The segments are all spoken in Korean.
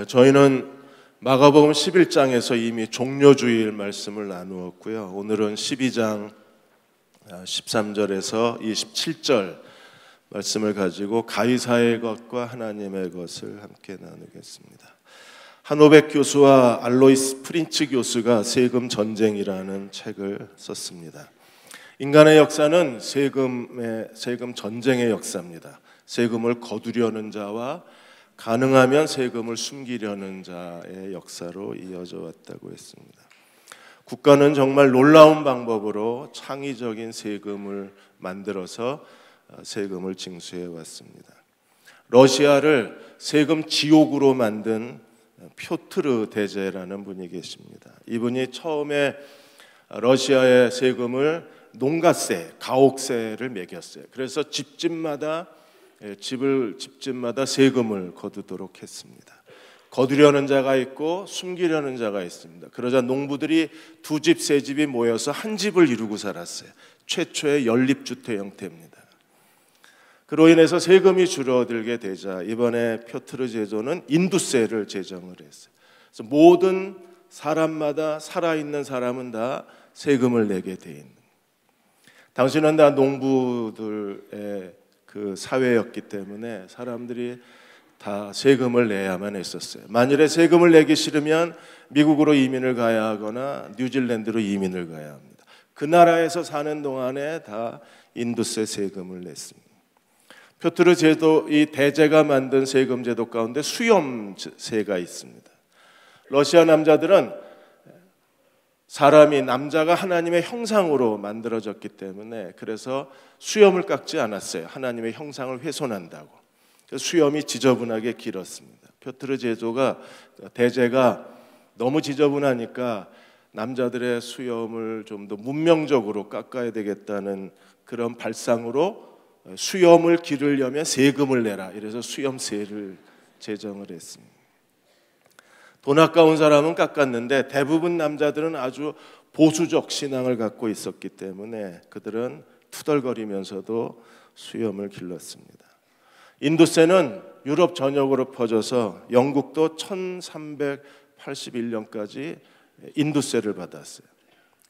저희는 마가복음 11장에서 이미 종료주일 말씀을 나누었고요. 오늘은 12장 13절에서 27절 말씀을 가지고 가이사의 것과 하나님의 것을 함께 나누겠습니다. 한오백 교수와 알로이스 프린츠 교수가 세금 전쟁이라는 책을 썼습니다. 인간의 역사는 세금 전쟁의 역사입니다. 세금을 거두려는 자와 가능하면 세금을 숨기려는 자의 역사로 이어져 왔다고 했습니다. 국가는 정말 놀라운 방법으로 창의적인 세금을 만들어서 세금을 징수해 왔습니다. 러시아를 세금 지옥으로 만든 표트르 대제라는 분이 계십니다. 이분이 처음에 러시아의 세금을 농가세, 가옥세를 매겼어요. 그래서 집집마다 세금을 거두도록 했습니다. 거두려는 자가 있고 숨기려는 자가 있습니다. 그러자 농부들이 두 집, 세 집이 모여서 한 집을 이루고 살았어요. 최초의 연립주택 형태입니다. 그로 인해서 세금이 줄어들게 되자 이번에 표트르 제도는 인두세를 제정을 했어요. 그래서 모든 사람마다 살아있는 사람은 다 세금을 내게 돼 있는. 당시는 다 농부들의 그 사회였기 때문에 사람들이 다 세금을 내야만 했었어요. 만일에 세금을 내기 싫으면 미국으로 이민을 가야 하거나 뉴질랜드로 이민을 가야 합니다. 그 나라에서 사는 동안에 다 인두세 세금을 냈습니다. 표트르 제도, 이 대제가 만든 세금 제도 가운데 수염세가 있습니다. 러시아 남자들은 남자가 하나님의 형상으로 만들어졌기 때문에 그래서 수염을 깎지 않았어요. 하나님의 형상을 훼손한다고. 수염이 지저분하게 길었습니다. 표트르 대제가 너무 지저분하니까 남자들의 수염을 좀 더 문명적으로 깎아야 되겠다는 그런 발상으로 수염을 기르려면 세금을 내라. 이래서 수염세를 제정을 했습니다. 돈 아까운 사람은 깎았는데 대부분 남자들은 아주 보수적 신앙을 갖고 있었기 때문에 그들은 투덜거리면서도 수염을 길렀습니다. 인두세는 유럽 전역으로 퍼져서 영국도 1381년까지 인두세를 받았어요.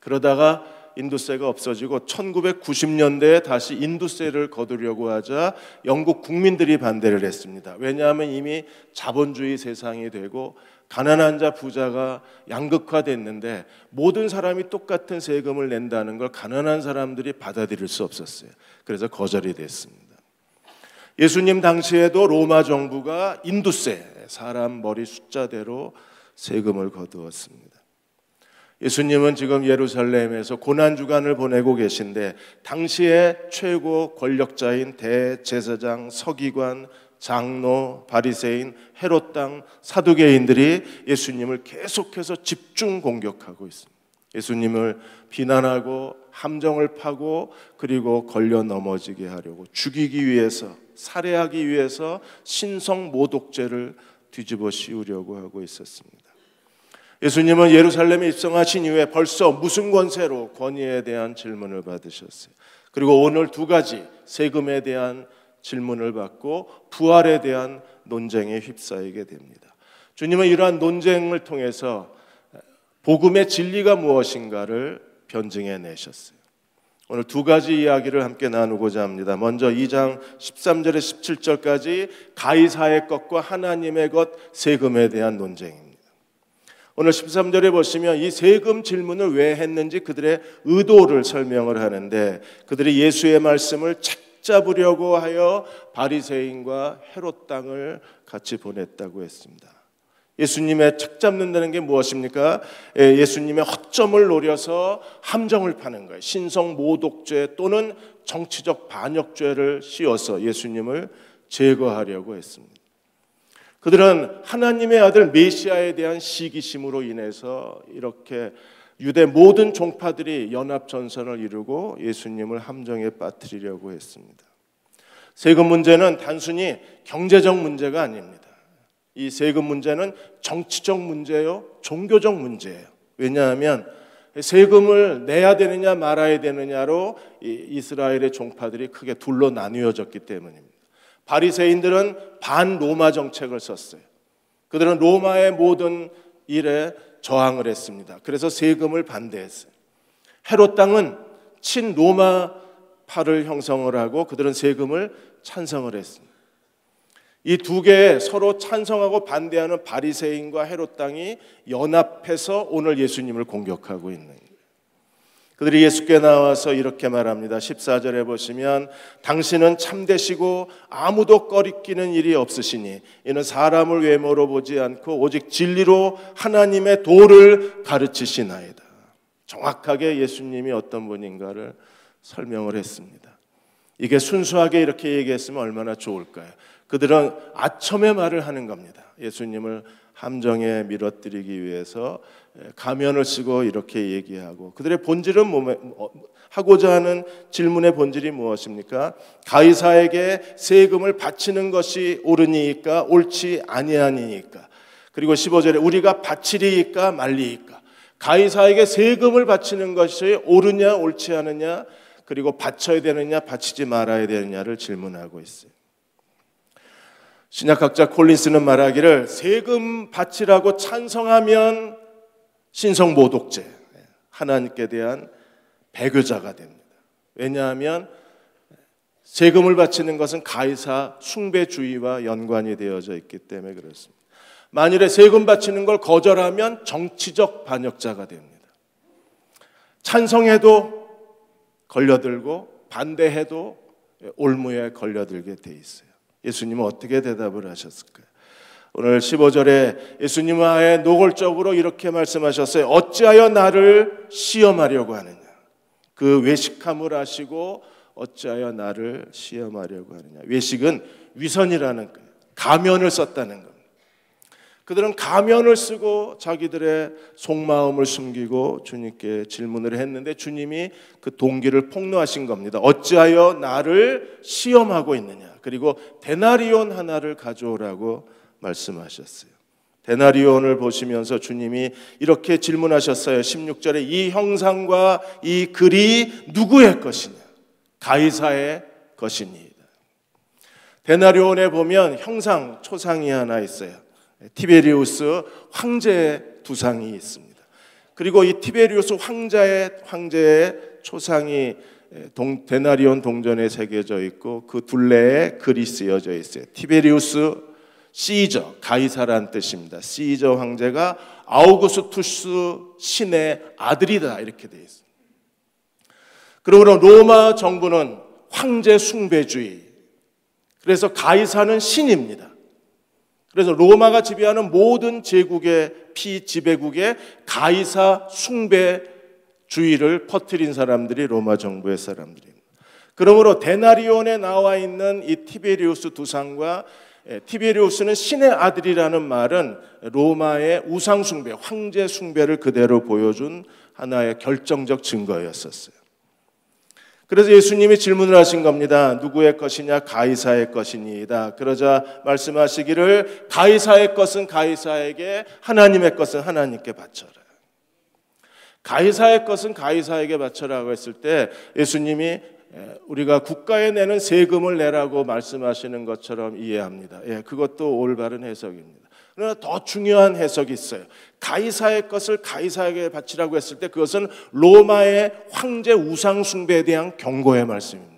그러다가 인두세가 없어지고 1990년대에 다시 인두세를 거두려고 하자 영국 국민들이 반대를 했습니다. 왜냐하면 이미 자본주의 세상이 되고 가난한 자 부자가 양극화됐는데 모든 사람이 똑같은 세금을 낸다는 걸 가난한 사람들이 받아들일 수 없었어요. 그래서 거절이 됐습니다. 예수님 당시에도 로마 정부가 인두세, 사람 머리 숫자대로 세금을 거두었습니다. 예수님은 지금 예루살렘에서 고난주간을 보내고 계신데 당시의 최고 권력자인 대제사장, 서기관, 장로, 바리새인, 헤롯 당 사두개인들이 예수님을 계속해서 집중 공격하고 있습니다. 예수님을 비난하고 함정을 파고 그리고 걸려 넘어지게 하려고 죽이기 위해서, 살해하기 위해서 신성 모독죄를 뒤집어 씌우려고 하고 있었습니다. 예수님은 예루살렘에 입성하신 이후에 벌써 무슨 권세로 권위에 대한 질문을 받으셨어요. 그리고 오늘 두 가지 세금에 대한 질문을 받고 부활에 대한 논쟁에 휩싸이게 됩니다. 주님은 이러한 논쟁을 통해서 복음의 진리가 무엇인가를 변증해 내셨어요. 오늘 두 가지 이야기를 함께 나누고자 합니다. 먼저 2장 13절에 17절까지 가이사의 것과 하나님의 것, 세금에 대한 논쟁입니다. 오늘 13절에 보시면 이 세금 질문을 왜 했는지 그들의 의도를 설명을 하는데 그들이 예수의 말씀을 잡으려고 하여 바리새인과 헤롯 당을 같이 보냈다고 했습니다. 예수님의 책 잡는다는 게 무엇입니까? 예수님의 허점을 노려서 함정을 파는 거예요. 신성 모독죄 또는 정치적 반역죄를 씌워서 예수님을 제거하려고 했습니다. 그들은 하나님의 아들 메시아에 대한 시기심으로 인해서 이렇게 유대 모든 종파들이 연합전선을 이루고 예수님을 함정에 빠뜨리려고 했습니다. 세금 문제는 단순히 경제적 문제가 아닙니다. 이 세금 문제는 정치적 문제요, 종교적 문제예요. 왜냐하면 세금을 내야 되느냐 말아야 되느냐로 이스라엘의 종파들이 크게 둘로 나뉘어졌기 때문입니다. 바리새인들은 반로마 정책을 썼어요. 그들은 로마의 모든 일에 저항을 했습니다. 그래서 세금을 반대했어요. 헤롯 당은 친로마파를 형성을 하고 그들은 세금을 찬성을 했습니다. 이 두 개의 서로 찬성하고 반대하는 바리새인과 헤롯 당이 연합해서 오늘 예수님을 공격하고 있는 거예요. 그들이 예수께 나와서 이렇게 말합니다. 14절에 보시면 당신은 참되시고 아무도 꺼리끼는 일이 없으시니 이는 사람을 외모로 보지 않고 오직 진리로 하나님의 도를 가르치시나이다. 정확하게 예수님이 어떤 분인가를 설명을 했습니다. 이게 순수하게 이렇게 얘기했으면 얼마나 좋을까요? 그들은 아첨의 말을 하는 겁니다. 예수님을 함정에 밀어뜨리기 위해서 가면을 쓰고 이렇게 얘기하고, 그들의 본질은 하고자 하는 질문의 본질이 무엇입니까? 가이사에게 세금을 바치는 것이 옳으니까 옳지 아니하니까. 그리고 15절에 우리가 바치리이까 말리이까. 가이사에게 세금을 바치는 것이 옳으냐 옳지 않으냐, 그리고 바쳐야 되느냐 바치지 말아야 되느냐를 질문하고 있어요. 신약학자 콜린스는 말하기를 세금 바치라고 찬성하면 신성모독죄, 하나님께 대한 배교자가 됩니다. 왜냐하면 세금을 바치는 것은 가이사 숭배주의와 연관이 되어져 있기 때문에 그렇습니다. 만일에 세금 바치는 걸 거절하면 정치적 반역자가 됩니다. 찬성해도 걸려들고 반대해도 올무에 걸려들게 돼 있어요. 예수님은 어떻게 대답을 하셨을까요? 오늘 15절에 예수님은 아예 노골적으로 이렇게 말씀하셨어요. 어찌하여 나를 시험하려고 하느냐. 그 외식함을 하시고 어찌하여 나를 시험하려고 하느냐. 외식은 위선이라는 거예요. 가면을 썼다는 겁니다. 그들은 가면을 쓰고 자기들의 속마음을 숨기고 주님께 질문을 했는데 주님이 그 동기를 폭로하신 겁니다. 어찌하여 나를 시험하고 있느냐. 그리고 데나리온 하나를 가져오라고 말씀하셨어요. 데나리온을 보시면서 주님이 이렇게 질문하셨어요. 16절에 이 형상과 이 글이 누구의 것이냐? 가이사의 것이니이다. 데나리온에 보면 형상, 초상이 하나 있어요. 티베리우스 황제의 두상이 있습니다. 그리고 이 티베리우스 황제의 초상이 데나리온 동전에 새겨져 있고 그 둘레에 글이 쓰여져 있어요. 티베리우스 시저, 가이사라는 뜻입니다. 시저 황제가 아우구스투스 신의 아들이다 이렇게 되어 있습니다. 그리고 로마 정부는 황제 숭배주의, 그래서 가이사는 신입니다. 그래서 로마가 지배하는 모든 제국의 피지배국의 가이사 숭배주의를 퍼뜨린 사람들이 로마 정부의 사람들입니다. 그러므로 데나리온에 나와 있는 이 티베리우스 두상과 티베리우스는 신의 아들이라는 말은 로마의 우상 숭배, 황제 숭배를 그대로 보여준 하나의 결정적 증거였었어요. 그래서 예수님이 질문을 하신 겁니다. 누구의 것이냐? 가이사의 것이니이다. 그러자 말씀하시기를 가이사의 것은 가이사에게, 하나님의 것은 하나님께 바쳐라. 가이사의 것은 가이사에게 바쳐라고 했을 때 예수님이 우리가 국가에 내는 세금을 내라고 말씀하시는 것처럼 이해합니다. 그것도 올바른 해석입니다. 그러나 더 중요한 해석이 있어요. 가이사의 것을 가이사에게 바치라고 했을 때 그것은 로마의 황제 우상 숭배에 대한 경고의 말씀입니다.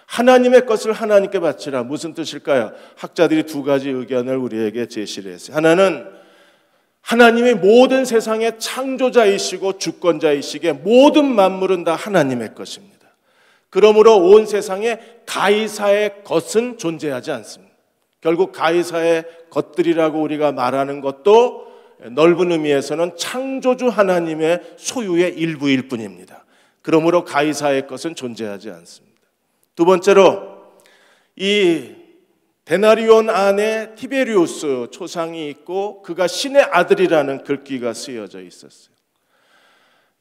하나님의 것을 하나님께 바치라. 무슨 뜻일까요? 학자들이 두 가지 의견을 우리에게 제시를 했어요. 하나는 하나님이 모든 세상의 창조자이시고 주권자이시기에 모든 만물은 다 하나님의 것입니다. 그러므로 온 세상에 가이사의 것은 존재하지 않습니다. 결국 가이사의 것들이라고 우리가 말하는 것도 넓은 의미에서는 창조주 하나님의 소유의 일부일 뿐입니다. 그러므로 가이사의 것은 존재하지 않습니다. 두 번째로 이 데나리온 안에 티베리우스 초상이 있고 그가 신의 아들이라는 글귀가 쓰여져 있었어요.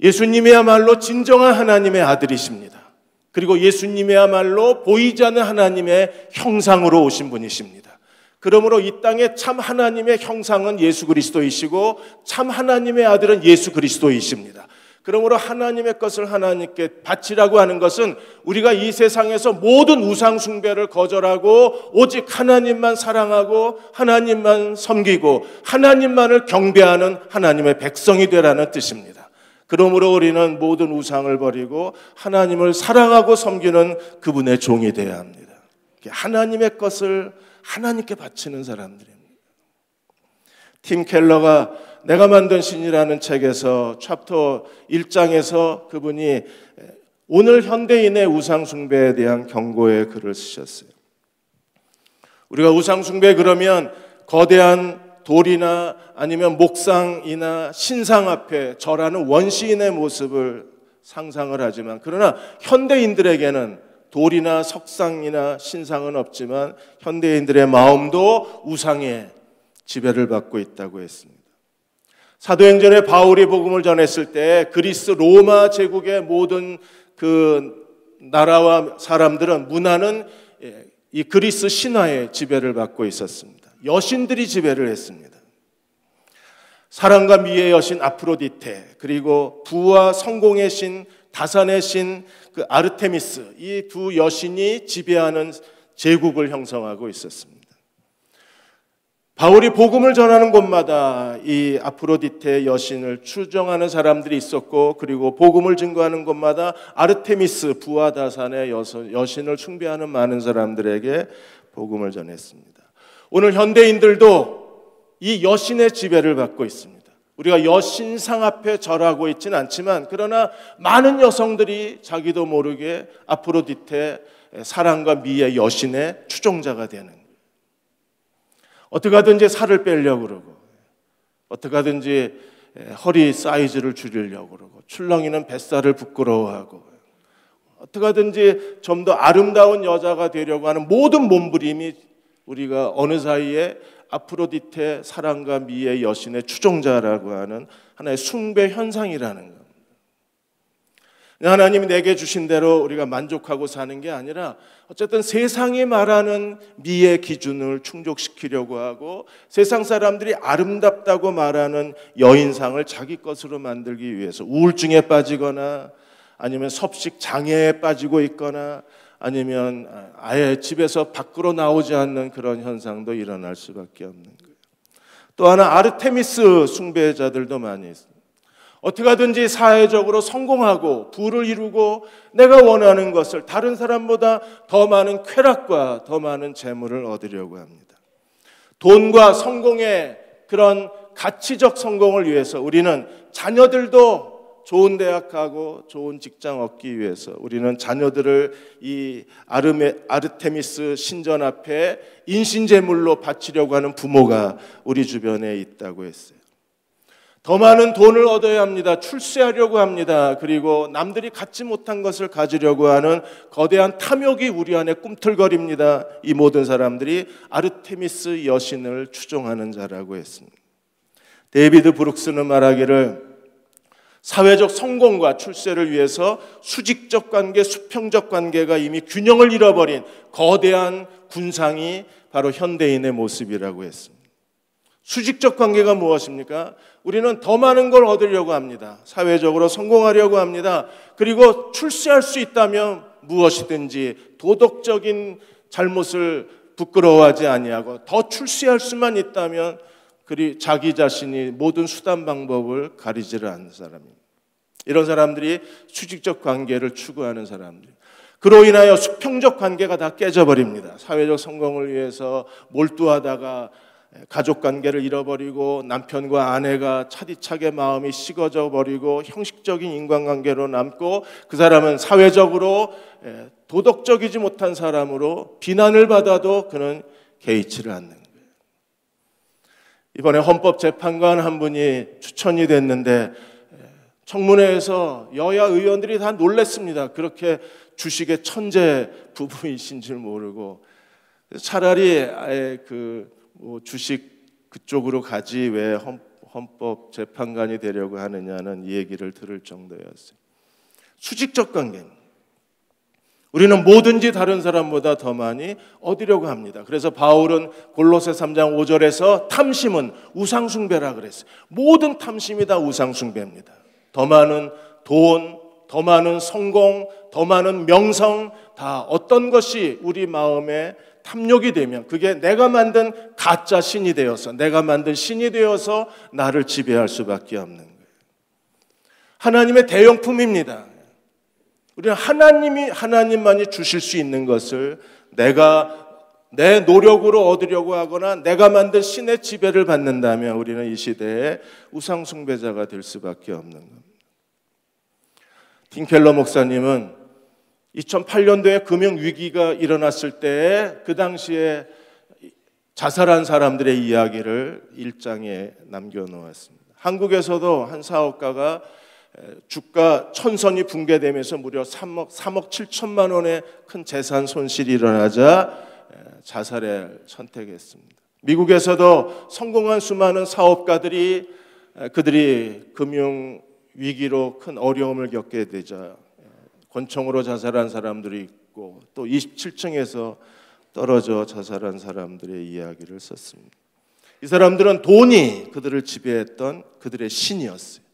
예수님이야말로 진정한 하나님의 아들이십니다. 그리고 예수님이야말로 보이지 않는 하나님의 형상으로 오신 분이십니다. 그러므로 이 땅에 참 하나님의 형상은 예수 그리스도이시고 참 하나님의 아들은 예수 그리스도이십니다. 그러므로 하나님의 것을 하나님께 바치라고 하는 것은 우리가 이 세상에서 모든 우상 숭배를 거절하고 오직 하나님만 사랑하고 하나님만 섬기고 하나님만을 경배하는 하나님의 백성이 되라는 뜻입니다. 그러므로 우리는 모든 우상을 버리고 하나님을 사랑하고 섬기는 그분의 종이 되어야 합니다. 하나님의 것을 하나님께 바치는 사람들입니다. 팀 켈러가 내가 만든 신이라는 책에서 챕터 1장에서 그분이 오늘 현대인의 우상 숭배에 대한 경고의 글을 쓰셨어요. 우리가 우상 숭배 그러면 거대한 돌이나 아니면 목상이나 신상 앞에 절하는 원시인의 모습을 상상을 하지만, 그러나 현대인들에게는 돌이나 석상이나 신상은 없지만 현대인들의 마음도 우상의 지배를 받고 있다고 했습니다. 사도행전에 바울이 복음을 전했을 때 그리스 로마 제국의 모든 그 나라와 사람들은 문화는 이 그리스 신화의 지배를 받고 있었습니다. 여신들이 지배를 했습니다. 사랑과 미의 여신 아프로디테, 그리고 부와 성공의 신 다산의 신 그 아르테미스, 이 두 여신이 지배하는 제국을 형성하고 있었습니다. 바울이 복음을 전하는 곳마다 이 아프로디테 여신을 추종하는 사람들이 있었고, 그리고 복음을 증거하는 곳마다 아르테미스 부와 다산의 여신을 숭배하는 많은 사람들에게 복음을 전했습니다. 오늘 현대인들도 이 여신의 지배를 받고 있습니다. 우리가 여신상 앞에 절하고 있지는 않지만, 그러나 많은 여성들이 자기도 모르게 아프로디테 사랑과 미의 여신의 추종자가 되는 거예요. 어떻게 하든지 살을 빼려고 그러고, 어떻게 하든지 허리 사이즈를 줄이려고 그러고, 출렁이는 뱃살을 부끄러워하고, 어떻게 하든지 좀 더 아름다운 여자가 되려고 하는 모든 몸부림이 우리가 어느 사이에 아프로디테 사랑과 미의 여신의 추종자라고 하는 하나의 숭배 현상이라는 겁니다. 하나님이 내게 주신 대로 우리가 만족하고 사는 게 아니라 어쨌든 세상이 말하는 미의 기준을 충족시키려고 하고, 세상 사람들이 아름답다고 말하는 여인상을 자기 것으로 만들기 위해서 우울증에 빠지거나 아니면 섭식 장애에 빠지고 있거나 아니면 아예 집에서 밖으로 나오지 않는 그런 현상도 일어날 수밖에 없는 거예요. 또 하나 아르테미스 숭배자들도 많이 있습니다. 어떻게 하든지 사회적으로 성공하고 부를 이루고 내가 원하는 것을 다른 사람보다 더 많은 쾌락과 더 많은 재물을 얻으려고 합니다. 돈과 성공의 그런 가치적 성공을 위해서 우리는 자녀들도 좋은 대학 가고 좋은 직장 얻기 위해서 우리는 자녀들을 이 아르테미스 신전 앞에 인신제물로 바치려고 하는 부모가 우리 주변에 있다고 했어요. 더 많은 돈을 얻어야 합니다. 출세하려고 합니다. 그리고 남들이 갖지 못한 것을 가지려고 하는 거대한 탐욕이 우리 안에 꿈틀거립니다. 이 모든 사람들이 아르테미스 여신을 추종하는 자라고 했습니다. 데이비드 브룩스는 말하기를 사회적 성공과 출세를 위해서 수직적 관계, 수평적 관계가 이미 균형을 잃어버린 거대한 군상이 바로 현대인의 모습이라고 했습니다. 수직적 관계가 무엇입니까? 우리는 더 많은 걸 얻으려고 합니다. 사회적으로 성공하려고 합니다. 그리고 출세할 수 있다면 무엇이든지 도덕적인 잘못을 부끄러워하지 아니하고 더 출세할 수만 있다면 자기 자신이 모든 수단 방법을 가리지를 않는 사람입니다. 이런 사람들이 수직적 관계를 추구하는 사람들. 그로 인하여 수평적 관계가 다 깨져버립니다. 사회적 성공을 위해서 몰두하다가 가족 관계를 잃어버리고 남편과 아내가 차디차게 마음이 식어져 버리고 형식적인 인간관계로 남고, 그 사람은 사회적으로 도덕적이지 못한 사람으로 비난을 받아도 그는 개의치를 않는 거예요. 이번에 헌법재판관 한 분이 추천이 됐는데 청문회에서 여야 의원들이 다 놀랐습니다. 그렇게 주식의 천재 부부이신 줄 모르고 차라리 아예 주식 그쪽으로 가지 왜 헌법재판관이 되려고 하느냐는 이 얘기를 들을 정도였어요. 수직적 관계는 우리는 뭐든지 다른 사람보다 더 많이 얻으려고 합니다. 그래서 바울은 골로새 3장 5절에서 탐심은 우상숭배라 그랬어요. 모든 탐심이 다 우상숭배입니다. 더 많은 돈, 더 많은 성공, 더 많은 명성, 다 어떤 것이 우리 마음에 탐욕이 되면 그게 내가 만든 가짜 신이 되어서, 내가 만든 신이 되어서 나를 지배할 수밖에 없는 거예요. 하나님의 대용품입니다. 우리는 하나님만이 주실 수 있는 것을 내가 내 노력으로 얻으려고 하거나 내가 만든 신의 지배를 받는다면 우리는 이 시대에 우상 숭배자가 될 수밖에 없는 겁니다. 틴켈러 목사님은 2008년도에 금융위기가 일어났을 때 그 당시에 자살한 사람들의 이야기를 일장에 남겨놓았습니다. 한국에서도 한 사업가가 주가 천선이 붕괴되면서 무려 3억 7천만 원의 큰 재산 손실이 일어나자 자살을 선택했습니다. 미국에서도 성공한 수많은 사업가들이 그들이 금융 위기로 큰 어려움을 겪게 되자 권총으로 자살한 사람들이 있고 또 27층에서 떨어져 자살한 사람들의 이야기를 썼습니다. 이 사람들은 돈이 그들을 지배했던 그들의 신이었어요.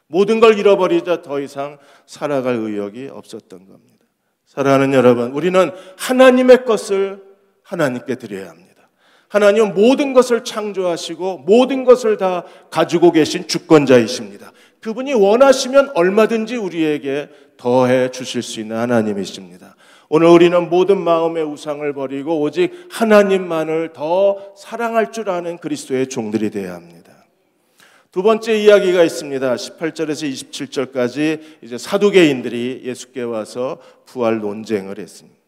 모든 걸 잃어버리자 더 이상 살아갈 의욕이 없었던 겁니다. 사랑하는 여러분, 우리는 하나님의 것을 하나님께 드려야 합니다. 하나님은 모든 것을 창조하시고 모든 것을 다 가지고 계신 주권자이십니다. 그분이 원하시면 얼마든지 우리에게 더해 주실 수 있는 하나님이십니다. 오늘 우리는 모든 마음의 우상을 버리고 오직 하나님만을 더 사랑할 줄 아는 그리스도의 종들이 되어야 합니다. 두 번째 이야기가 있습니다. 18절에서 27절까지 이제 사두개인들이 예수께 와서 부활 논쟁을 했습니다.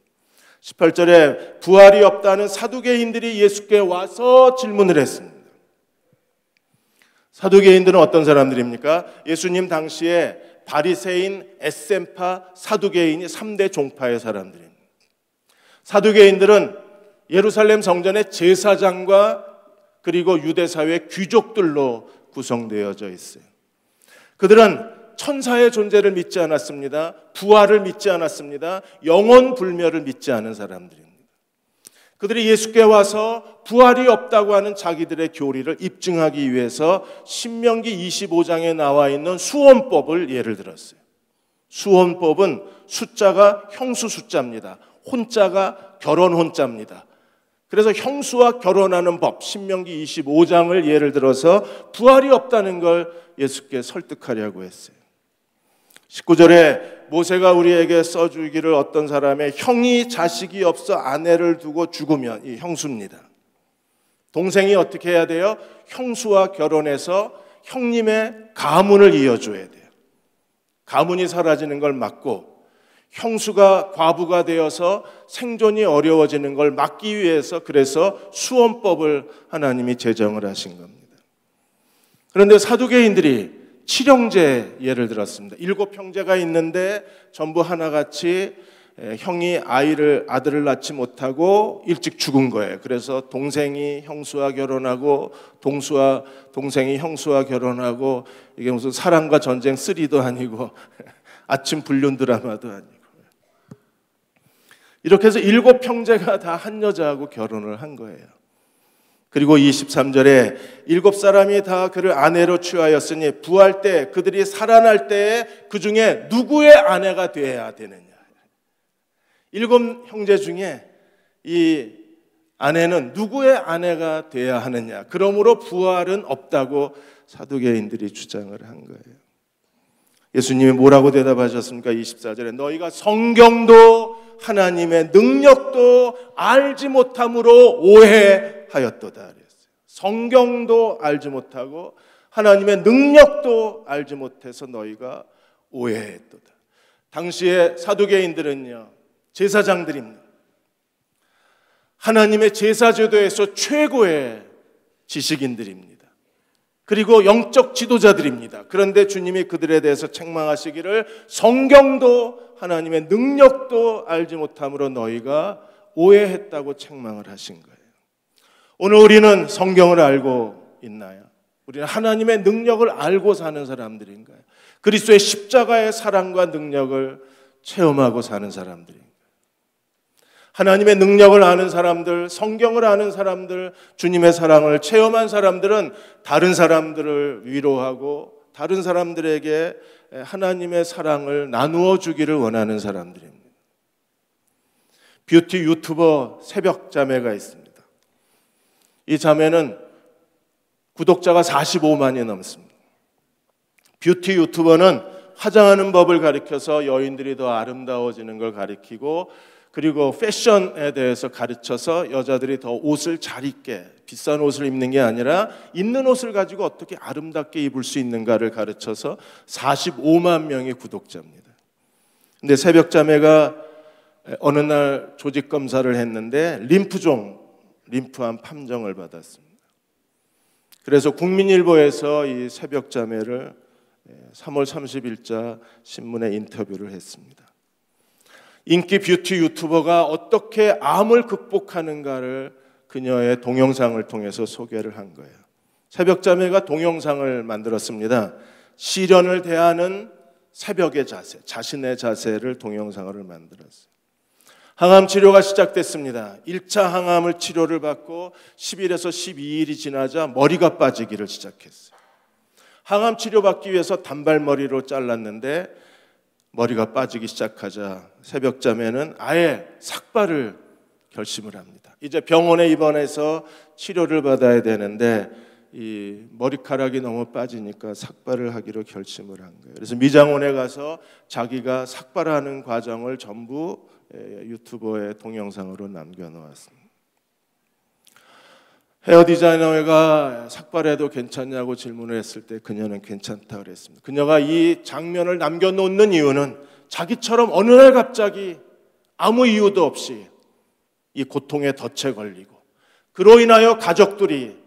18절에 부활이 없다는 사두개인들이 예수께 와서 질문을 했습니다. 사두개인들은 어떤 사람들입니까? 예수님 당시에 바리새인, 에셈파, 사두개인이 3대 종파의 사람들입니다. 사두개인들은 예루살렘 성전의 제사장과 그리고 유대사회 귀족들로 구성되어져 있어요. 그들은 천사의 존재를 믿지 않았습니다. 부활을 믿지 않았습니다. 영원 불멸을 믿지 않은 사람들입니다. 그들이 예수께 와서 부활이 없다고 하는 자기들의 교리를 입증하기 위해서 신명기 25장에 나와 있는 수원법을 예를 들었어요. 수원법은 숫자가 형수 숫자입니다. 혼자가 결혼 혼자입니다. 그래서 형수와 결혼하는 법, 신명기 25장을 예를 들어서 부활이 없다는 걸 예수께 설득하려고 했어요. 19절에 모세가 우리에게 써주기를 어떤 사람의 형이 자식이 없어 아내를 두고 죽으면, 이 형수입니다. 동생이 어떻게 해야 돼요? 형수와 결혼해서 형님의 가문을 이어줘야 돼요. 가문이 사라지는 걸 막고 형수가 과부가 되어서 생존이 어려워지는 걸 막기 위해서 그래서 수원법을 하나님이 제정을 하신 겁니다. 그런데 사두개인들이 칠형제 예를 들었습니다. 7형제가 있는데 전부 하나같이 형이 아들을 낳지 못하고 일찍 죽은 거예요. 그래서 동생이 형수와 결혼하고 동생이 형수와 결혼하고 이게 무슨 사랑과 전쟁 3도 아니고 아침 불륜 드라마도 아니고 이렇게 해서 7형제가 다 한 여자하고 결혼을 한 거예요. 그리고 23절에 7사람이 다 그를 아내로 취하였으니 부활 때 그들이 살아날 때에 그 중에 누구의 아내가 되어야 되느냐. 7형제 중에 이 아내는 누구의 아내가 되어야 하느냐. 그러므로 부활은 없다고 사두개인들이 주장을 한 거예요. 예수님이 뭐라고 대답하셨습니까? 24절에 너희가 성경도 하나님의 능력도 알지 못함으로 오해하였도다 그랬어요. 성경도 알지 못하고 하나님의 능력도 알지 못해서 너희가 오해했도다. 당시에 사두개인들은요, 제사장들입니다. 하나님의 제사제도에서 최고의 지식인들입니다. 그리고 영적 지도자들입니다. 그런데 주님이 그들에 대해서 책망하시기를 성경도 하나님의 능력도 알지 못함으로 너희가 오해했다고 책망을 하신 거예요. 오늘 우리는 성경을 알고 있나요? 우리는 하나님의 능력을 알고 사는 사람들인가요? 그리스도의 십자가의 사랑과 능력을 체험하고 사는 사람들인가요? 하나님의 능력을 아는 사람들, 성경을 아는 사람들, 주님의 사랑을 체험한 사람들은 다른 사람들을 위로하고 다른 사람들에게 하나님의 사랑을 나누어 주기를 원하는 사람들입니다. 뷰티 유튜버 새벽 자매가 있습니다. 이 자매는 구독자가 45만이 넘습니다. 뷰티 유튜버는 화장하는 법을 가르쳐서 여인들이 더 아름다워지는 걸 가르치고, 그리고 패션에 대해서 가르쳐서 여자들이 더 옷을 잘 입게, 비싼 옷을 입는 게 아니라 있는 옷을 가지고 어떻게 아름답게 입을 수 있는가를 가르쳐서 45만 명의 구독자입니다. 근데 새벽 자매가 어느 날 조직 검사를 했는데 림프암 판정을 받았습니다. 그래서 국민일보에서 이 새벽 자매를 3월 30일자 신문에 인터뷰를 했습니다. 인기 뷰티 유튜버가 어떻게 암을 극복하는가를 그녀의 동영상을 통해서 소개를 한 거예요. 새벽자매가 동영상을 만들었습니다. 시련을 대하는 새벽의 자세, 자신의 자세를 동영상으로 만들었어요. 항암 치료가 시작됐습니다. 1차 항암을 치료를 받고 10일에서 12일이 지나자 머리가 빠지기를 시작했어요. 항암 치료받기 위해서 단발머리로 잘랐는데 머리가 빠지기 시작하자 새벽자매는 아예 삭발을 결심을 합니다. 이제 병원에 입원해서 치료를 받아야 되는데 이 머리카락이 너무 빠지니까 삭발을 하기로 결심을 한 거예요. 그래서 미장원에 가서 자기가 삭발하는 과정을 전부 유튜버의 동영상으로 남겨놓았습니다. 헤어 디자이너가 삭발해도 괜찮냐고 질문을 했을 때 그녀는 괜찮다고 그랬습니다. 그녀가 이 장면을 남겨놓는 이유는 자기처럼 어느 날 갑자기 아무 이유도 없이 이 고통에 덫에 걸리고, 그로 인하여 가족들이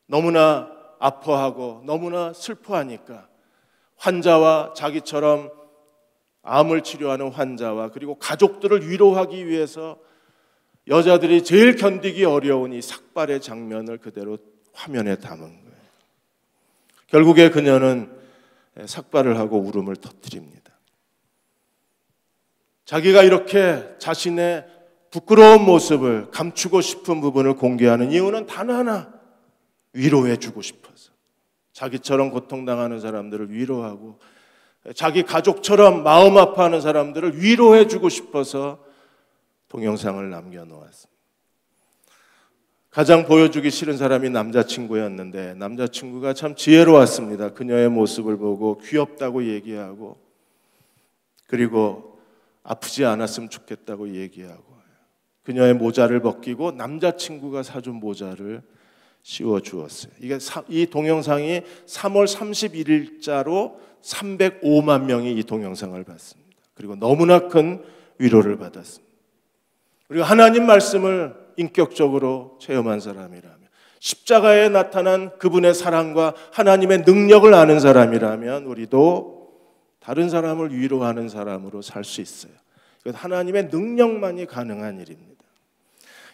너무나 아파하고 너무나 슬퍼하니까 환자와 자기처럼 암을 치료하는 환자와 그리고 가족들을 위로하기 위해서 여자들이 제일 견디기 어려운 이 삭발의 장면을 그대로 화면에 담은 거예요. 결국에 그녀는 삭발을 하고 울음을 터뜨립니다. 자기가 이렇게 자신의 부끄러운 모습을 감추고 싶은 부분을 공개하는 이유는 단 하나, 위로해 주고 싶어서. 자기처럼 고통당하는 사람들을 위로하고 자기 가족처럼 마음 아파하는 사람들을 위로해 주고 싶어서 동영상을 남겨놓았습니다. 가장 보여주기 싫은 사람이 남자친구였는데 남자친구가 참 지혜로웠습니다. 그녀의 모습을 보고 귀엽다고 얘기하고, 그리고 아프지 않았으면 좋겠다고 얘기하고, 그녀의 모자를 벗기고 남자친구가 사준 모자를 씌워주었어요. 이 동영상이 3월 31일자로 305만 명이 이 동영상을 봤습니다. 그리고 너무나 큰 위로를 받았습니다. 그리고 하나님 말씀을 인격적으로 체험한 사람이라면, 십자가에 나타난 그분의 사랑과 하나님의 능력을 아는 사람이라면 우리도 다른 사람을 위로하는 사람으로 살 수 있어요. 이건 하나님의 능력만이 가능한 일입니다.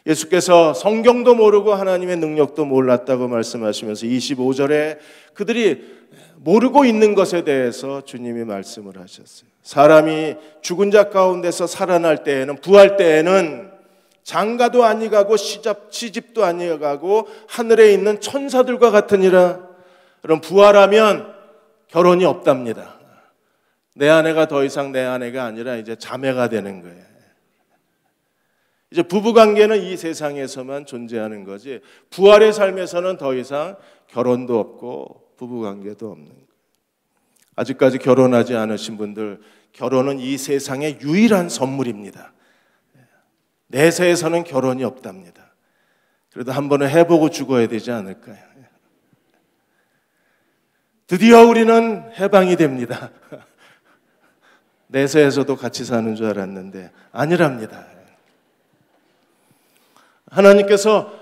예수께서 성경도 모르고 하나님의 능력도 몰랐다고 말씀하시면서 25절에 그들이 모르고 있는 것에 대해서 주님이 말씀을 하셨어요. 사람이 죽은 자 가운데서 살아날 때에는, 부활 때에는 장가도 아니가고 시집도 아니가고 하늘에 있는 천사들과 같으니라. 그럼 부활하면 결혼이 없답니다. 내 아내가 더 이상 내 아내가 아니라 이제 자매가 되는 거예요. 이제 부부관계는 이 세상에서만 존재하는 거지, 부활의 삶에서는 더 이상 결혼도 없고 부부관계도 없는 거예요. 아직까지 결혼하지 않으신 분들, 결혼은 이 세상의 유일한 선물입니다. 내세에서는 결혼이 없답니다. 그래도 한 번은 해보고 죽어야 되지 않을까요? 드디어 우리는 해방이 됩니다. 내세에서도 같이 사는 줄 알았는데 아니랍니다. 하나님께서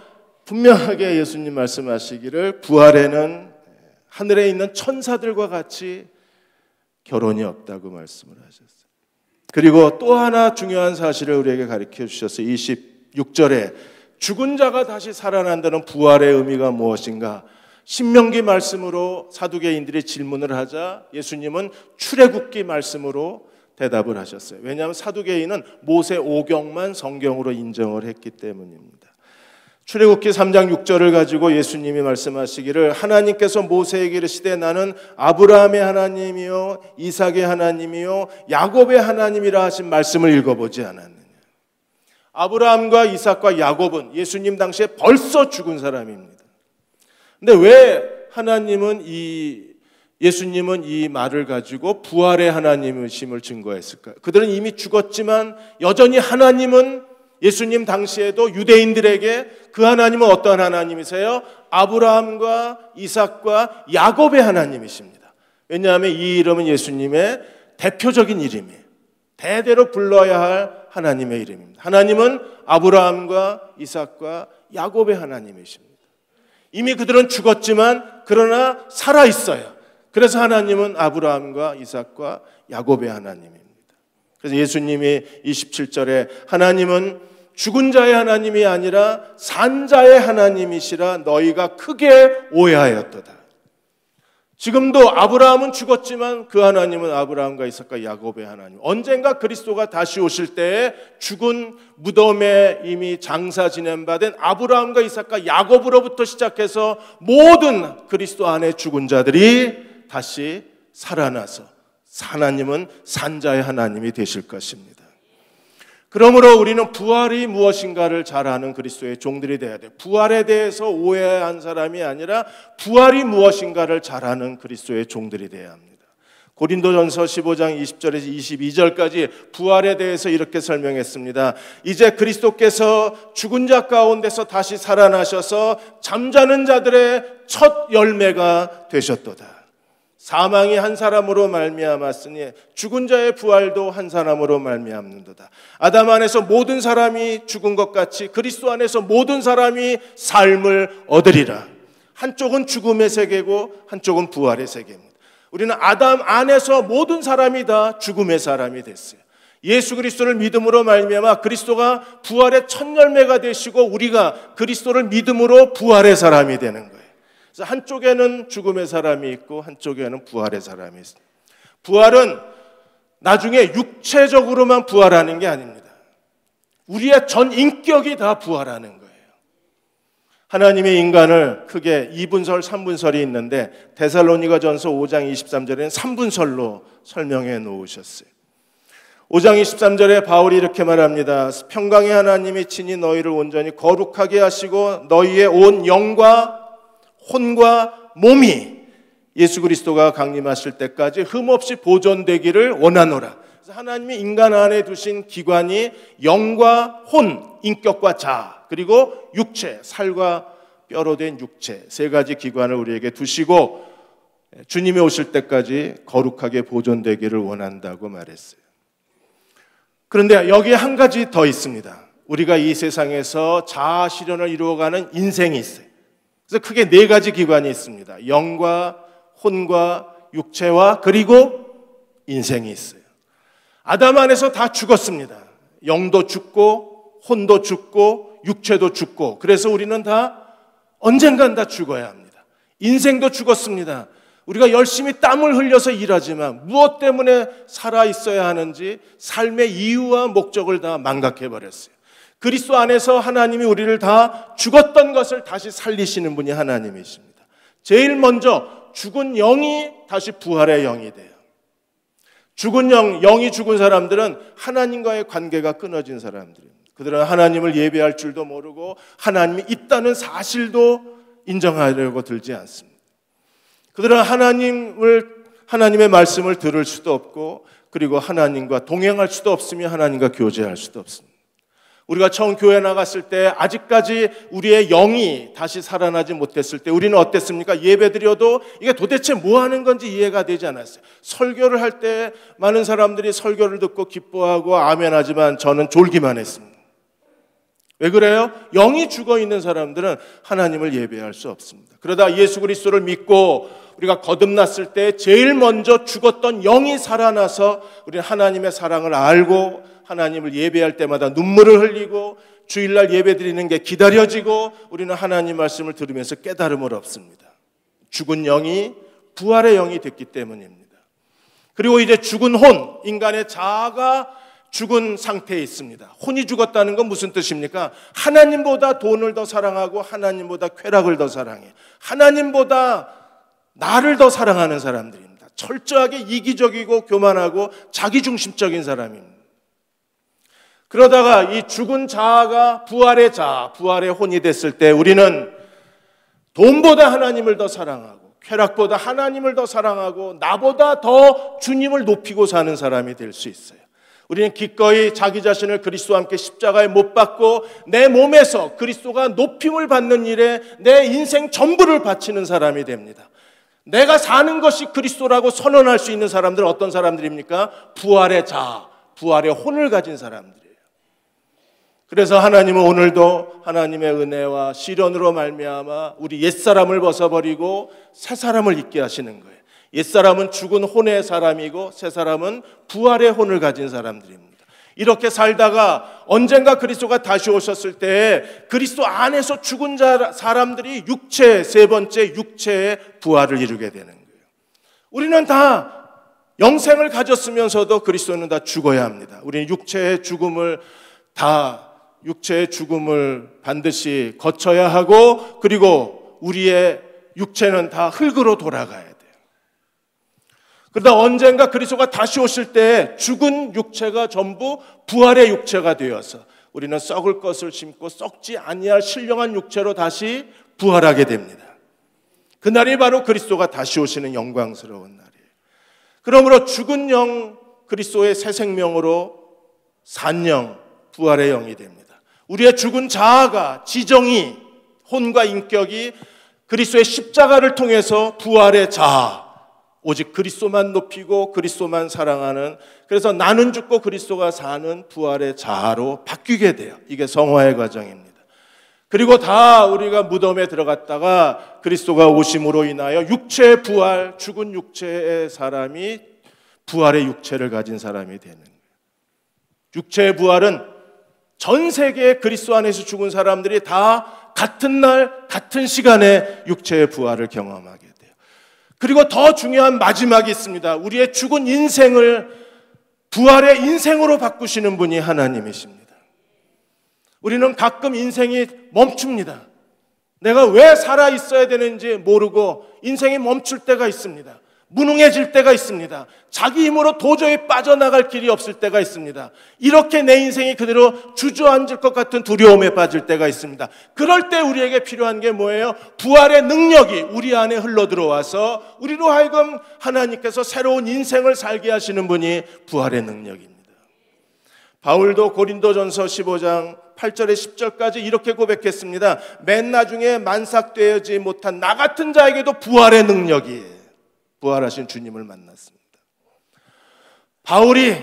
분명하게 예수님 말씀하시기를 부활에는 하늘에 있는 천사들과 같이 결혼이 없다고 말씀을 하셨어요. 그리고 또 하나 중요한 사실을 우리에게 가르쳐 주셨어요. 26절에 죽은 자가 다시 살아난다는 부활의 의미가 무엇인가? 신명기 말씀으로 사두개인들이 질문을 하자 예수님은 출애굽기 말씀으로 대답을 하셨어요. 왜냐하면 사두개인은 모세 오경만 성경으로 인정을 했기 때문입니다. 출애굽기 3장 6절을 가지고 예수님이 말씀하시기를 하나님께서 모세에게 이르시되 나는 아브라함의 하나님이요 이삭의 하나님이요 야곱의 하나님이라 하신 말씀을 읽어보지 않았느냐. 아브라함과 이삭과 야곱은 예수님 당시에 벌써 죽은 사람입니다. 근데 왜 예수님은 이 말을 가지고 부활의 하나님이심을 증거했을까요? 그들은 이미 죽었지만 여전히 하나님은 예수님 당시에도 유대인들에게 그 하나님은 어떠한 하나님이세요? 아브라함과 이삭과 야곱의 하나님이십니다. 왜냐하면 이 이름은 예수님의 대표적인 이름이에요. 대대로 불러야 할 하나님의 이름입니다. 하나님은 아브라함과 이삭과 야곱의 하나님이십니다. 이미 그들은 죽었지만 그러나 살아있어요. 그래서 하나님은 아브라함과 이삭과 야곱의 하나님입니다. 그래서 예수님이 27절에 하나님은 죽은 자의 하나님이 아니라 산 자의 하나님이시라 너희가 크게 오해하였도다. 지금도 아브라함은 죽었지만 그 하나님은 아브라함과 이삭과 야곱의 하나님. 언젠가 그리스도가 다시 오실 때에 죽은 무덤에 이미 장사 지낸 바 된 아브라함과 이삭과 야곱으로부터 시작해서 모든 그리스도 안에 죽은 자들이 다시 살아나서 하나님은 산자의 하나님이 되실 것입니다. 그러므로 우리는 부활이 무엇인가를 잘 아는 그리스도의 종들이 되어야 돼요. 부활에 대해서 오해한 사람이 아니라 부활이 무엇인가를 잘 아는 그리스도의 종들이 되어야 합니다. 고린도전서 15장 20절에서 22절까지 부활에 대해서 이렇게 설명했습니다. 이제 그리스도께서 죽은 자 가운데서 다시 살아나셔서 잠자는 자들의 첫 열매가 되셨도다. 사망이 한 사람으로 말미암았으니 죽은 자의 부활도 한 사람으로 말미암는도다. 아담 안에서 모든 사람이 죽은 것 같이 그리스도 안에서 모든 사람이 삶을 얻으리라. 한쪽은 죽음의 세계고 한쪽은 부활의 세계입니다. 우리는 아담 안에서 모든 사람이 다 죽음의 사람이 됐어요. 예수 그리스도를 믿음으로 말미암아 그리스도가 부활의 첫 열매가 되시고 우리가 그리스도를 믿음으로 부활의 사람이 되는 거예요. 그래서 한쪽에는 죽음의 사람이 있고 한쪽에는 부활의 사람이 있습니다. 부활은 나중에 육체적으로만 부활하는 게 아닙니다. 우리의 전 인격이 다 부활하는 거예요. 하나님의 인간을 크게 2분설, 3분설이 있는데 데살로니가전서 5장 23절에는 3분설로 설명해 놓으셨어요. 5장 23절에 바울이 이렇게 말합니다. 평강의 하나님이 친히 너희를 온전히 거룩하게 하시고 너희의 온 영과 혼과 몸이 예수 그리스도가 강림하실 때까지 흠없이 보존되기를 원하노라. 그래서 하나님이 인간 안에 두신 기관이 영과 혼, 인격과 자, 그리고 육체, 살과 뼈로 된 육체, 세 가지 기관을 우리에게 두시고 주님이 오실 때까지 거룩하게 보존되기를 원한다고 말했어요. 그런데 여기에 한 가지 더 있습니다. 우리가 이 세상에서 자아 실현을 이루어가는 인생이 있어요. 그래서 크게 네 가지 기관이 있습니다. 영과 혼과 육체와 그리고 인생이 있어요. 아담 안에서 다 죽었습니다. 영도 죽고 혼도 죽고 육체도 죽고 그래서 우리는 다 언젠간 다 죽어야 합니다. 인생도 죽었습니다. 우리가 열심히 땀을 흘려서 일하지만 무엇 때문에 살아 있어야 하는지 삶의 이유와 목적을 다 망각해버렸어요. 그리스도 안에서 하나님이 우리를 다 죽었던 것을 다시 살리시는 분이 하나님이십니다. 제일 먼저 죽은 영이 다시 부활의 영이 돼요. 죽은 영이 죽은 사람들은 하나님과의 관계가 끊어진 사람들입니다. 그들은 하나님을 예배할 줄도 모르고 하나님이 있다는 사실도 인정하려고 들지 않습니다. 그들은 하나님의 말씀을 들을 수도 없고 그리고 하나님과 동행할 수도 없으며 하나님과 교제할 수도 없습니다. 우리가 처음 교회 나갔을 때 아직까지 우리의 영이 다시 살아나지 못했을 때 우리는 어땠습니까? 예배드려도 이게 도대체 뭐 하는 건지 이해가 되지 않았어요. 설교를 할 때 많은 사람들이 설교를 듣고 기뻐하고 아멘하지만 저는 졸기만 했습니다. 왜 그래요? 영이 죽어있는 사람들은 하나님을 예배할 수 없습니다. 그러다 예수 그리스도를 믿고 우리가 거듭났을 때 제일 먼저 죽었던 영이 살아나서 우리는 하나님의 사랑을 알고 하나님을 예배할 때마다 눈물을 흘리고 주일날 예배드리는 게 기다려지고 우리는 하나님 말씀을 들으면서 깨달음을 얻습니다. 죽은 영이 부활의 영이 됐기 때문입니다. 그리고 이제 죽은 혼, 인간의 자아가 죽은 상태에 있습니다. 혼이 죽었다는 건 무슨 뜻입니까? 하나님보다 돈을 더 사랑하고 하나님보다 쾌락을 더 사랑해. 하나님보다 나를 더 사랑하는 사람들입니다. 철저하게 이기적이고 교만하고 자기중심적인 사람입니다. 그러다가 이 죽은 자아가 부활의 자아, 부활의 혼이 됐을 때 우리는 돈보다 하나님을 더 사랑하고 쾌락보다 하나님을 더 사랑하고 나보다 더 주님을 높이고 사는 사람이 될 수 있어요. 우리는 기꺼이 자기 자신을 그리스도와 함께 십자가에 못 박고 내 몸에서 그리스도가 높임을 받는 일에 내 인생 전부를 바치는 사람이 됩니다. 내가 사는 것이 그리스도라고 선언할 수 있는 사람들은 어떤 사람들입니까? 부활의 자아, 부활의 혼을 가진 사람들이에요. 그래서 하나님은 오늘도 하나님의 은혜와 시련으로 말미암아 우리 옛사람을 벗어버리고 새사람을 있게 하시는 거예요. 옛사람은 죽은 혼의 사람이고 새사람은 부활의 혼을 가진 사람들입니다. 이렇게 살다가 언젠가 그리스도가 다시 오셨을 때 그리스도 안에서 죽은 사람들이 육체, 세 번째 육체의 부활을 이루게 되는 거예요. 우리는 다 영생을 가졌으면서도 그리스도는 다 죽어야 합니다. 우리는 육체의 죽음을 반드시 거쳐야 하고, 그리고 우리의 육체는 다 흙으로 돌아가야 돼요. 그러다 언젠가 그리스도가 다시 오실 때 죽은 육체가 전부 부활의 육체가 되어서 우리는 썩을 것을 심고 썩지 아니할 신령한 육체로 다시 부활하게 됩니다. 그날이 바로 그리스도가 다시 오시는 영광스러운 날이에요. 그러므로 죽은 영 그리스도의 새 생명으로 산 영, 부활의 영이 됩니다. 우리의 죽은 자아가, 지정이, 혼과 인격이 그리스도의 십자가를 통해서 부활의 자아, 오직 그리스도만 높이고 그리스도만 사랑하는, 그래서 나는 죽고 그리스도가 사는 부활의 자아로 바뀌게 돼요. 이게 성화의 과정입니다. 그리고 다 우리가 무덤에 들어갔다가 그리스도가 오심으로 인하여 육체의 부활, 죽은 육체의 사람이 부활의 육체를 가진 사람이 되는 거예요. 육체의 부활은 전 세계의 그리스도 안에서 죽은 사람들이 다 같은 날 같은 시간에 육체의 부활을 경험하게 돼요. 그리고 더 중요한 마지막이 있습니다. 우리의 죽은 인생을 부활의 인생으로 바꾸시는 분이 하나님이십니다. 우리는 가끔 인생이 멈춥니다. 내가 왜 살아 있어야 되는지 모르고 인생이 멈출 때가 있습니다. 무능해질 때가 있습니다. 자기 힘으로 도저히 빠져나갈 길이 없을 때가 있습니다. 이렇게 내 인생이 그대로 주저앉을 것 같은 두려움에 빠질 때가 있습니다. 그럴 때 우리에게 필요한 게 뭐예요? 부활의 능력이 우리 안에 흘러들어와서 우리로 하여금 하나님께서 새로운 인생을 살게 하시는 분이 부활의 능력입니다. 바울도 고린도전서 15장 8절에 10절까지 이렇게 고백했습니다. 맨 나중에 만삭되지 못한 나 같은 자에게도 부활의 능력이, 부활하신 주님을 만났습니다. 바울이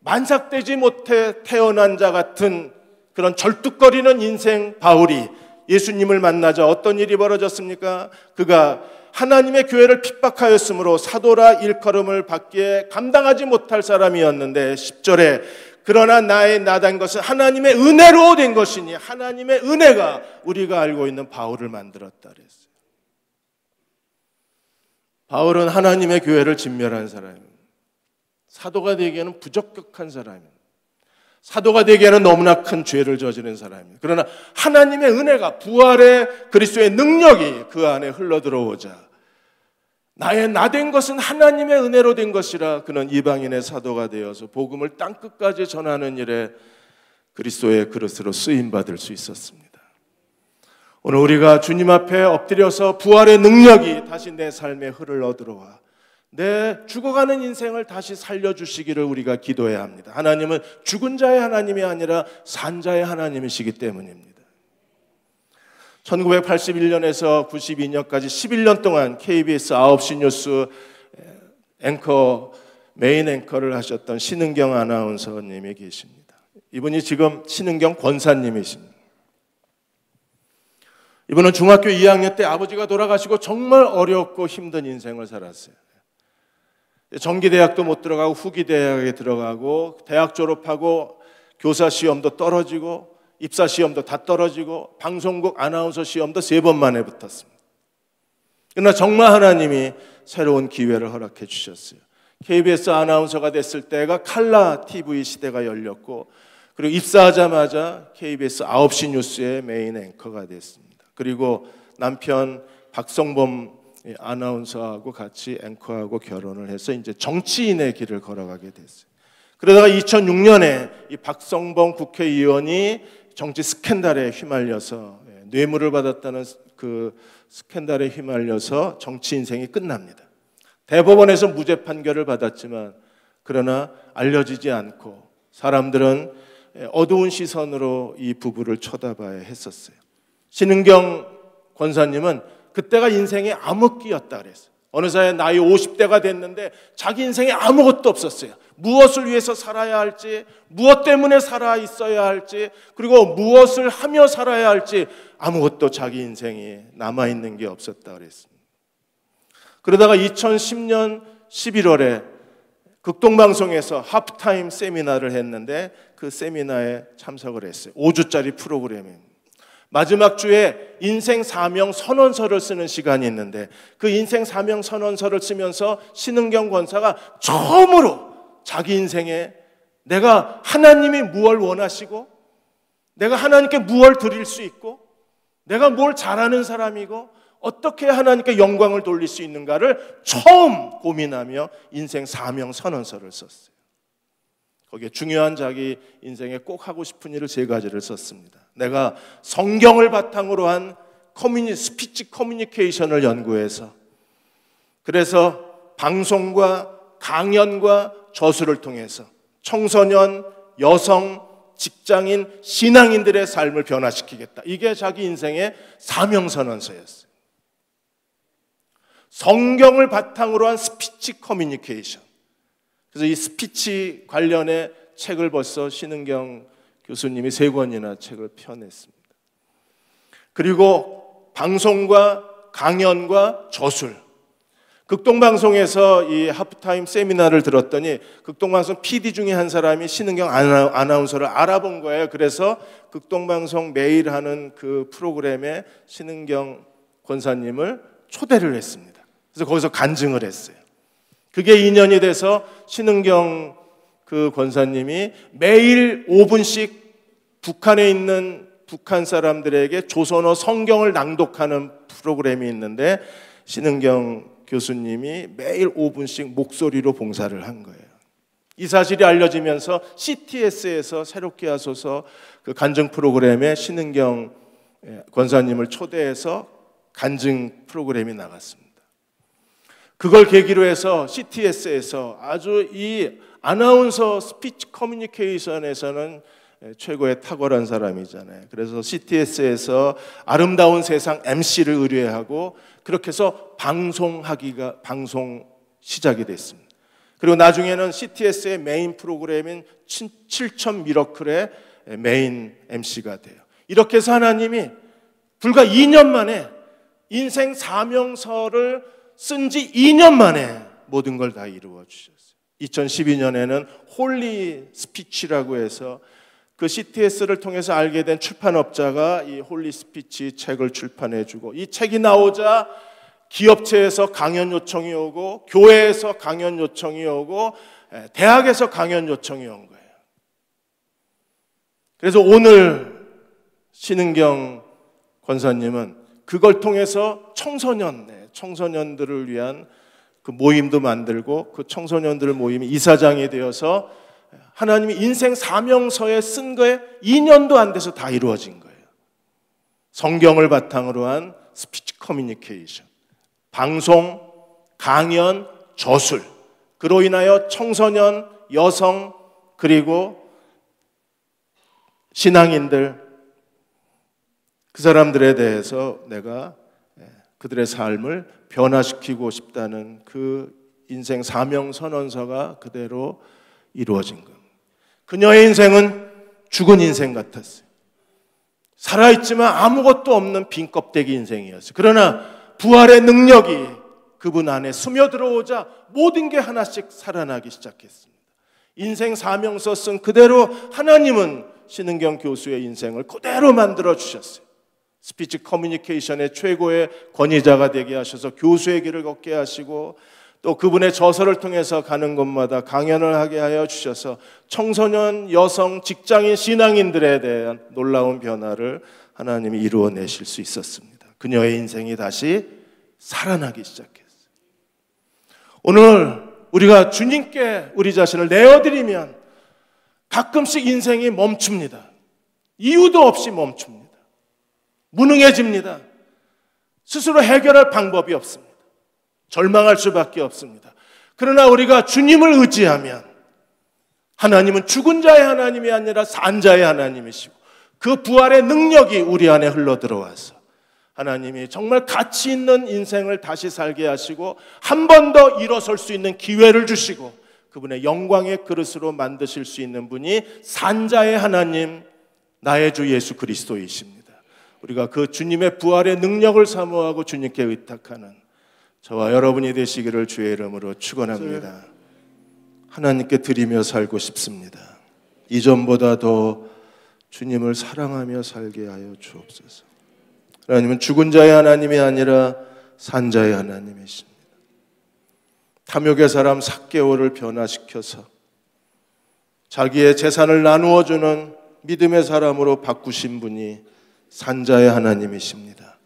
만삭되지 못해 태어난 자 같은 그런 절뚝거리는 인생 바울이 예수님을 만나자 어떤 일이 벌어졌습니까? 그가 하나님의 교회를 핍박하였으므로 사도라 일컬음을 받기에 감당하지 못할 사람이었는데 10절에 그러나 나의 나단 것은 하나님의 은혜로 된 것이니 하나님의 은혜가 우리가 알고 있는 바울을 만들었다 그랬어요. 바울은 하나님의 교회를 진멸한 사람입니다. 사도가 되기에는 부적격한 사람입니다. 사도가 되기에는 너무나 큰 죄를 저지른 사람입니다. 그러나 하나님의 은혜가, 부활의 그리스도의 능력이 그 안에 흘러들어오자 나의 나된 것은 하나님의 은혜로 된 것이라 그는 이방인의 사도가 되어서 복음을 땅끝까지 전하는 일에 그리스도의 그릇으로 쓰임받을 수 있었습니다. 오늘 우리가 주님 앞에 엎드려서 부활의 능력이 다시 내 삶에 흘러들어와 내 죽어가는 인생을 다시 살려주시기를 우리가 기도해야 합니다. 하나님은 죽은 자의 하나님이 아니라 산 자의 하나님이시기 때문입니다. 1981년에서 92년까지 11년 동안 KBS 9시 뉴스 메인 앵커를 하셨던 신은경 아나운서님이 계십니다. 이분이 지금 신은경 권사님이십니다. 이분은 중학교 2학년 때 아버지가 돌아가시고 정말 어렵고 힘든 인생을 살았어요. 정기대학도 못 들어가고 후기대학에 들어가고 대학 졸업하고 교사 시험도 떨어지고 입사 시험도 다 떨어지고 방송국 아나운서 시험도 3번 만에 붙었습니다. 그러나 정말 하나님이 새로운 기회를 허락해 주셨어요. KBS 아나운서가 됐을 때가 칼라 TV 시대가 열렸고, 그리고 입사하자마자 KBS 9시 뉴스의 메인 앵커가 됐습니다. 그리고 남편 박성범 아나운서하고 같이 앵커하고 결혼을 해서 이제 정치인의 길을 걸어가게 됐어요. 그러다가 2006년에 이 박성범 국회의원이 정치 스캔들에 휘말려서 뇌물을 받았다는 그 스캔들에 휘말려서 정치 인생이 끝납니다. 대법원에서 무죄 판결을 받았지만 그러나 알려지지 않고 사람들은 어두운 시선으로 이 부부를 쳐다봐야 했었어요. 신은경 권사님은 그때가 인생의 암흑기였다 그랬어요. 어느새 나이 50대가 됐는데 자기 인생에 아무것도 없었어요. 무엇을 위해서 살아야 할지, 무엇 때문에 살아 있어야 할지, 그리고 무엇을 하며 살아야 할지 아무것도 자기 인생에 남아있는 게 없었다 그랬습니다. 그러다가 2010년 11월에 극동방송에서 하프타임 세미나를 했는데 그 세미나에 참석을 했어요. 5주짜리 프로그램입니다. 마지막 주에 인생 사명 선언서를 쓰는 시간이 있는데 그 인생 사명 선언서를 쓰면서 신은경 권사가 처음으로 자기 인생에 내가 하나님이 무엇을 원하시고 내가 하나님께 무엇을 드릴 수 있고 내가 뭘 잘하는 사람이고 어떻게 하나님께 영광을 돌릴 수 있는가를 처음 고민하며 인생 사명 선언서를 썼어요. 거기에 중요한 자기 인생에 꼭 하고 싶은 일을 3가지를 썼습니다. 내가 성경을 바탕으로 한 스피치 커뮤니케이션을 연구해서 그래서 방송과 강연과 저술을 통해서 청소년, 여성, 직장인, 신앙인들의 삶을 변화시키겠다. 이게 자기 인생의 사명선언서였어요. 성경을 바탕으로 한 스피치 커뮤니케이션. 그래서 이 스피치 관련의 책을 벌써 신은경 교수님이 3권이나 책을 펴냈습니다. 그리고 방송과 강연과 저술. 극동방송에서 이 하프타임 세미나를 들었더니 극동방송 PD 중에 한 사람이 신은경 아나운서를 알아본 거예요. 그래서 극동방송 매일 하는 그 프로그램에 신은경 권사님을 초대를 했습니다. 그래서 거기서 간증을 했어요. 그게 인연이 돼서 신은경 그 권사님이 매일 5분씩 북한에 있는 북한 사람들에게 조선어 성경을 낭독하는 프로그램이 있는데 신은경 교수님이 매일 5분씩 목소리로 봉사를 한 거예요. 이 사실이 알려지면서 CTS에서 새롭게 하소서 그 간증 프로그램에 신은경 권사님을 초대해서 간증 프로그램이 나갔습니다. 그걸 계기로 해서 CTS에서 아주 이 아나운서 스피치 커뮤니케이션에서는 최고의 탁월한 사람이잖아요. 그래서 CTS에서 아름다운 세상 MC를 의뢰하고 그렇게 해서 방송 시작이 됐습니다. 그리고 나중에는 CTS의 메인 프로그램인 7천 미러클의 메인 MC가 돼요. 이렇게 해서 하나님이 불과 2년 만에 인생 사명서를 쓴 지 2년 만에 모든 걸 다 이루어 주셨어요. 2012년에는 홀리 스피치라고 해서 그 CTS를 통해서 알게 된 출판업자가 이 홀리 스피치 책을 출판해주고 이 책이 나오자 기업체에서 강연 요청이 오고 교회에서 강연 요청이 오고 대학에서 강연 요청이 온 거예요. 그래서 오늘 신은경 권사님은 그걸 통해서 청소년들을 위한 그 모임도 만들고 그 청소년들 모임이 이사장이 되어서 하나님이 인생 사명서에 쓴 거에 2년도 안 돼서 다 이루어진 거예요. 성경을 바탕으로 한 스피치 커뮤니케이션, 방송, 강연, 저술, 그로 인하여 청소년, 여성, 그리고 신앙인들, 그 사람들에 대해서 내가 그들의 삶을 변화시키고 싶다는 그 인생 사명 선언서가 그대로 이루어진 겁니다. 그녀의 인생은 죽은 인생 같았어요. 살아있지만 아무것도 없는 빈 껍데기 인생이었어요. 그러나 부활의 능력이 그분 안에 스며들어오자 모든 게 하나씩 살아나기 시작했습니다. 인생 사명서 쓴 그대로 하나님은 신은경 교수의 인생을 그대로 만들어 주셨어요. 스피치 커뮤니케이션의 최고의 권위자가 되게 하셔서 교수의 길을 걷게 하시고 또 그분의 저서를 통해서 가는 곳마다 강연을 하게 하여 주셔서 청소년, 여성, 직장인, 신앙인들에 대한 놀라운 변화를 하나님이 이루어내실 수 있었습니다. 그녀의 인생이 다시 살아나기 시작했어요. 오늘 우리가 주님께 우리 자신을 내어드리면 가끔씩 인생이 멈춥니다. 이유도 없이 멈춥니다. 무능해집니다. 스스로 해결할 방법이 없습니다. 절망할 수밖에 없습니다. 그러나 우리가 주님을 의지하면 하나님은 죽은 자의 하나님이 아니라 산 자의 하나님이시고 그 부활의 능력이 우리 안에 흘러들어와서 하나님이 정말 가치 있는 인생을 다시 살게 하시고 한 번 더 일어설 수 있는 기회를 주시고 그분의 영광의 그릇으로 만드실 수 있는 분이 산 자의 하나님, 나의 주 예수 그리스도이십니다. 우리가 그 주님의 부활의 능력을 사모하고 주님께 의탁하는 저와 여러분이 되시기를 주의 이름으로 축원합니다. 하나님께 드리며 살고 싶습니다. 이전보다 더 주님을 사랑하며 살게 하여 주옵소서. 하나님은 죽은 자의 하나님이 아니라 산 자의 하나님이십니다. 탐욕의 사람 삭개오를 변화시켜서 자기의 재산을 나누어주는 믿음의 사람으로 바꾸신 분이 산 자의 하나님이십니다.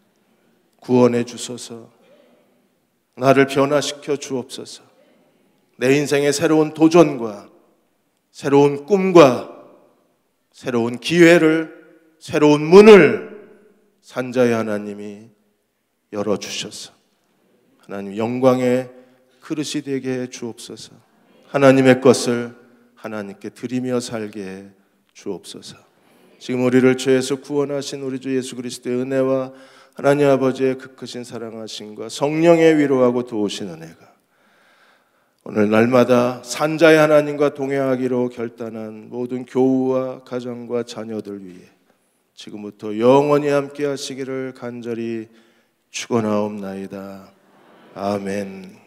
구원해 주소서. 나를 변화시켜 주옵소서. 내 인생의 새로운 도전과 새로운 꿈과 새로운 기회를, 새로운 문을 산 자의 하나님이 열어주셔서 하나님 영광의 그릇이 되게 해 주옵소서. 하나님의 것을 하나님께 드리며 살게 해 주옵소서. 지금 우리를 죄에서 구원하신 우리 주 예수 그리스도의 은혜와 하나님 아버지의 그 크신 사랑하심과 성령의 위로하고 도우신 은혜가 오늘 날마다 산 자의 하나님과 동행하기로 결단한 모든 교우와 가정과 자녀들 위해 지금부터 영원히 함께 하시기를 간절히 축원하옵나이다. 아멘.